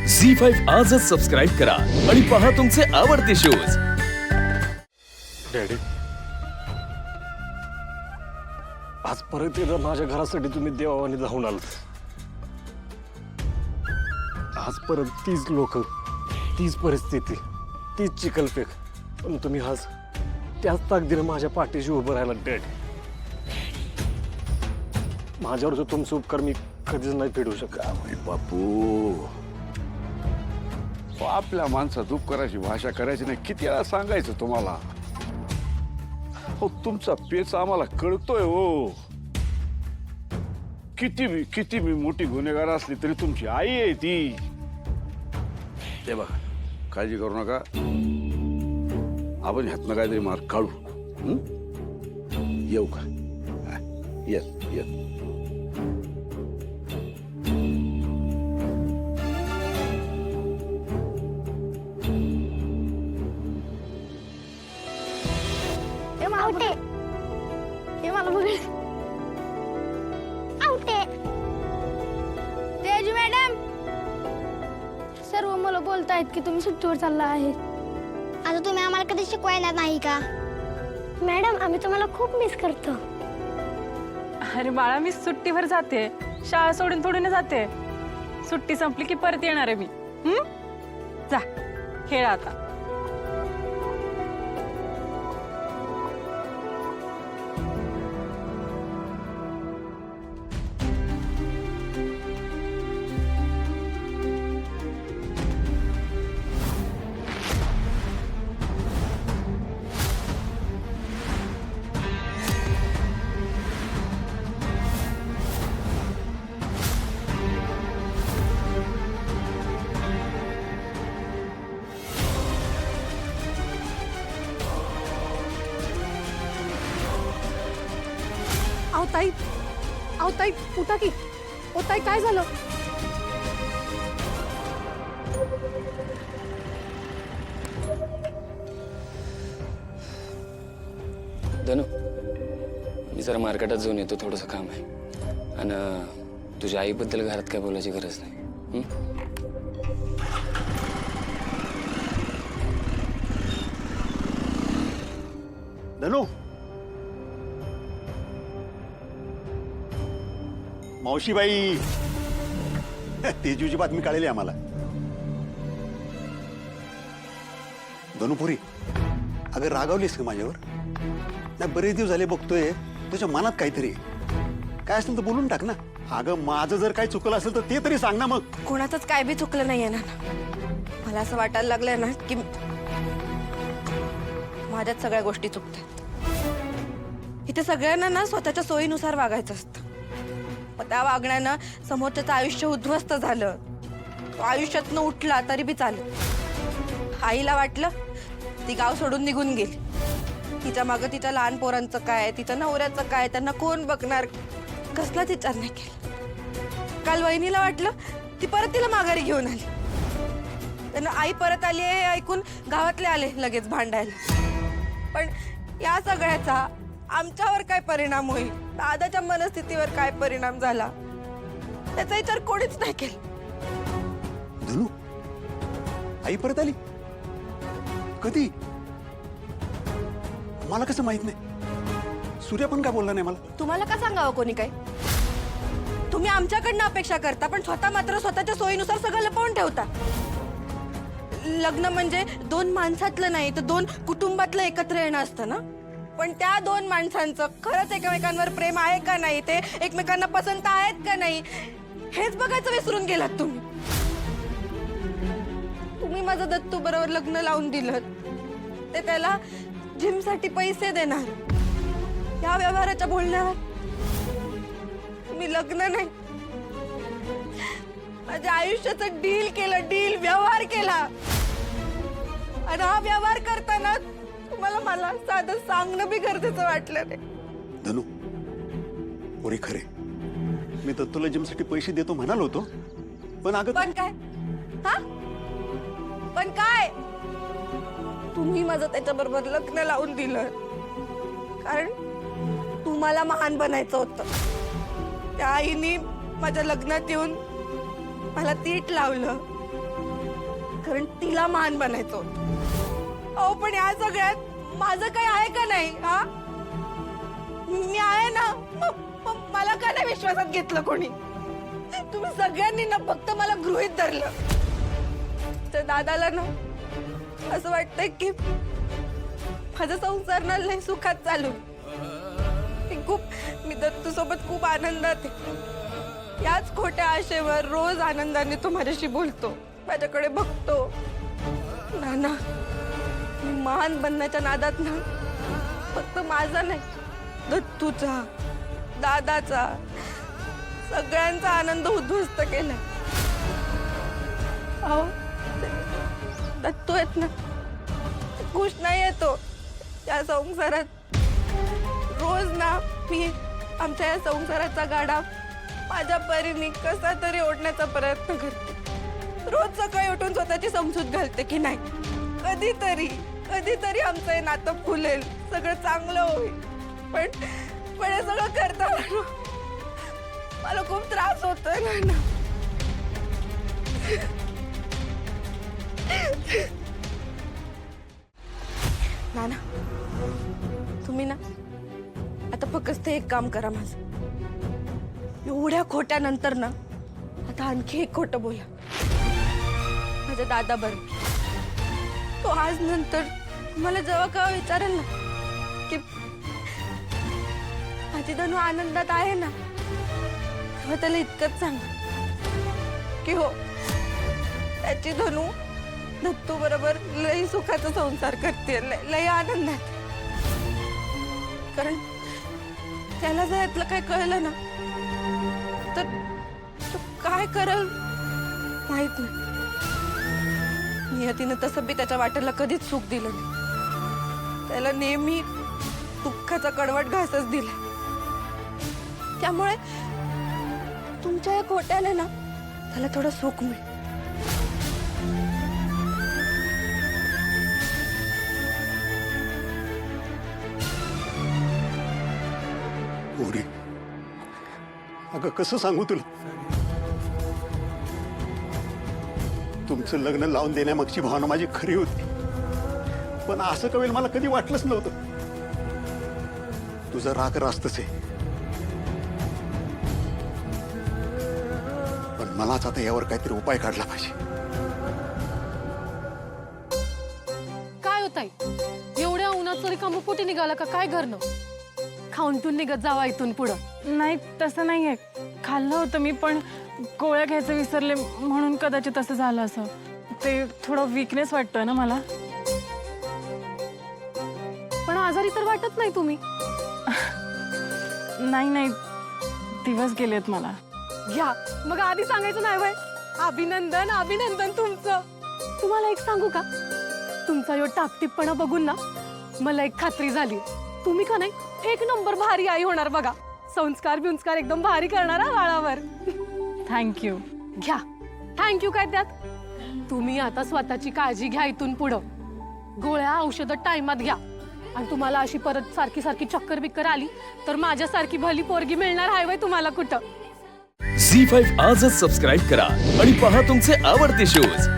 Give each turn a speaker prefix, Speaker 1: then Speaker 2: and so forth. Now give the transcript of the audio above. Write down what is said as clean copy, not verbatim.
Speaker 1: झी5 आजच सबस्क्राईब करा आणि पहा तुमचे आवडते शोज।
Speaker 2: डॅडी, आज परत एकदा माझ्या घरासाठी तुम्ही देवावानी धावून आलात। आज परत तीच लोक, तीच परिस्थिती, तीच चिखलफेक, पण तुम्ही आज त्याच ताकदीने माझ्या पाठीशी उभं राहिला डॅडी। माझ्यावर तुमचे उपकार मी कधीच नाही फेडू शकत।
Speaker 3: बापू, आपल्या माणसात उपकाराची भाषा करायची नाही, किती वेळा सांगायचं तुम्हाला। हो, तुमचा पेच आम्हाला कळतोय हो। किती मी मोठी गुन्हेगार असली तरी तुमची आई आहे ती। ते बघा, काळजी करू नका, आपण ह्यातनं काहीतरी मार्ग काढू। येऊ का? येस।
Speaker 4: तेजू मॅडम, सर्व मुलं बोलतायत की तुम्ही सुट्टीवर चालला आहे।
Speaker 5: आता तुम्ही आम्हाला कधी शिकवायला नाही का?
Speaker 4: मॅडम, आम्ही तुम्हाला खूप मिस करतो।
Speaker 6: अरे बाळा, मी सुट्टीवर जाते, शाळा सोडून थोडी ना जाते। सुट्टी संपली की परत येणार आहे मी। जा खेळा आता।
Speaker 7: आओ ताई, उठा की। ओ ताई, काय झालं?
Speaker 8: धनु, मी जरा मार्केटात जाऊन येतो, थोडंसं काम आहे। आणि तुझ्या आईबद्दल घरात काय बोलायची गरज नाही।
Speaker 9: धनु, मावशीबाई, तेजूची बातमी कळली आम्हाला। धनुपुरी, अगं रागावलीस का माझ्यावर? नाही, बरेच दिवस झाले बघतोय तुझ्या मनात काहीतरी काय असेल तर बोलून टाक ना। अगं, माझं जर काही चुकलं असेल तर ते तरी सांग ना। मग
Speaker 7: कोणाचंच काय बी चुकलं नाहीये ना। मला असं वाटायला लागलंय ना की माझ्यात सगळ्या गोष्टी चुकतात। इथे सगळ्यांना ना स्वतःच्या सोयीनुसार वागायचं असतं। मग त्या वागण्यानं समोरच्याचं आयुष्य उद्ध्वस्त झालं, तो आयुष्यातनं उठला तरी बी चालेल। आईला वाटलं ती गाव सोडून निघून गेली, तिच्या मागं तिच्या लहान पोरांचं काय, तिच्या नवऱ्याचं काय, त्यांना कोण बघणार, कसलाच विचार नाही केला। काल वहिनीला वाटलं ती परत तिला माघारी घेऊन आली, त्यांना आई परत आली आहे ऐकून गावातले आले लगेच भांडायला। पण या सगळ्याचा आमच्यावर काय परिणाम होईल, दादाच्या मनस्थितीवर काय परिणाम झाला, त्याचा विचार कोणीच नाही केला।
Speaker 9: धनु, आई परत आली कधी? मला कसं माहित नाही? सूर्य पण काय बोलला नाही मला?
Speaker 7: तुम्हाला का सांगावं कोणी काय? तुम्ही आमच्याकडनं अपेक्षा करता, पण स्वतः मात्र स्वतःच्या सोयीनुसार सगळं लपवून ठेवता। लग्न म्हणजे दोन माणसातलं नाही तर दोन कुटुंबातलं एकत्र येणं असतं ना। पण त्या दोन माणसांचं खरंच एकमेकांवर प्रेम आहे का नाही, ते एकमेकांना पसंत आहेत का नाही, हेच बघायचं विसरून गेलात तुम्ही। तुम्ही माझं दत्तू बरोबर लग्न लावून दिलं, ते त्याला जिमसाठी पैसे देणार, या व्यवहाराच्या बोलण्यावर तुम्ही लग्न नाही, माझ्या आयुष्याचं डील केलं, व्यवहार केला। आणि हा व्यवहार करताना तुम्हाला मला साधं सांगणं बी गरजेचं वाटलं नाही।
Speaker 9: धनु, पोरी खरे, मी दत्तूला जिमसाठी पैसे देतो म्हणालो होतो, पण अगं
Speaker 7: पण काय? हा, पण काय? तुम्ही माझं त्याच्याबरोबर लग्न लावून दिलं, कारण तुम्हाला महान बनायचं होतं। त्या आईने माझ्या लग्नात येऊन मला तीट लावलं, कारण तिला महान बनायचो. अहो पण या सगळ्यात माझं काही आहे का नाही? हा, मी आहे ना. मग मला का नाही विश्वासात घेतलं कोणी? तुम्ही सगळ्यांनी ना फक्त मला गृहीत धरलं. त्या दादाला ना असं वाटतंय की माझा संसार ना लय सुखात चालू. मी दत्तू सोबत खूप आनंदात आहे. याच खोट्या आशेवर रोज आनंदाने तो माझ्याशी बोलतो, माझ्याकडे बघतो. नाना, मी महान बनण्याच्या नादात ना फक्त माझा नाही, दत्तूचा, दादाचा, सगळ्यांचा आनंद उद्ध्वस्त केलाय. अहो दत्तू आहेत ना, खुश नाही येतो या संसारात. रोज ना मी आमच्या या संसाराचा गाडा माझ्या परीने कसा तरी ओढण्याचा प्रयत्न करते. रोज सकाळी उठून स्वतःची समजूत घालते की नाही, कधीतरी आमचं हे नातं फुलेल, सगळं चांगलं होईल. पण हे सगळं करताना मला खूप त्रास होतोय ना. नाना, तुम्ही ना आता फक्त एक काम करा माझं. एवढ्या खोट्यानंतर ना आता आणखी एक खोटं बोला माझ्या दादा बरोबर. तो आज नंतर मला जेव्हा का विचारेल ना की माझी धनू आनंदात आहे ना, तेव्हा त्याला इतकंच सांगा की हो, त्याची धनू दत्तू बरोबर लई सुखाचा संसार करते, लई आनंदात. कारण त्याला जर यातलं काय कळलं ना तर तो काय करल माहित नाही. नियतीनं तसं बी त्याच्या वाटेला कधीच सुख दिलं नाही. त्याला नेहमी दुःखाचा कडवट घासच दिला. त्यामुळे तुमच्या या खोट्याने ना त्याला थोडं सुख मिळेल.
Speaker 9: गौरी, अगं कसं सांगू तुला, तुमचं लग्न लावून देण्यामागची भावना माझी खरी होती. पण असं कवेल मला कधी वाटलंच नव्हतं. तुझा राग रास्तच आहे, पण मलाच आता यावर काहीतरी उपाय काढला पाहिजे.
Speaker 10: काय होताय एवढ्या उन्हात तरी कामपोटी निघाला का काय घरनं? खाऊन पिऊन निघत जावा इथून पुढं.
Speaker 6: नाही तसं नाहीये, खाल्लं होतं मी, पण गोळ्या घ्यायचं विसरले म्हणून कदाचित असं झालं. असं ते थोडं वीकनेस वाटतोय ना मला.
Speaker 10: पण आजारी तर वाटत नाही तुम्ही.
Speaker 6: नाही दिवस गेलेत मला.
Speaker 10: घ्या मग आधी सांगायचं नाही वय. अभिनंदन तुमचं. तुम्हाला एक सांगू का, तुमचा यो टापटीपणा बघून ना मला एक खात्री झाली. तुम्ही का नाही एक नंबर भारी आई होणार बघा. संस्कार एकदम भारी करणार बाळावर.
Speaker 6: थँक्यू.
Speaker 10: घ्या थँक्यू काय त्यात. तुम्ही आता स्वतःची काळजी घ्या इथून पुढं. गोळ्या औषधं टाइमात घ्या. आणि तुम्हाला अशी परत सारखी चक्कर बिक्कर आली तर माझ्यासारखी भली पोरगी मिळणार आहे वय तुम्हाला कुठं.
Speaker 1: झी5 आजच सबस्क्राईब करा आणि पहा तुमचे आवडते शोज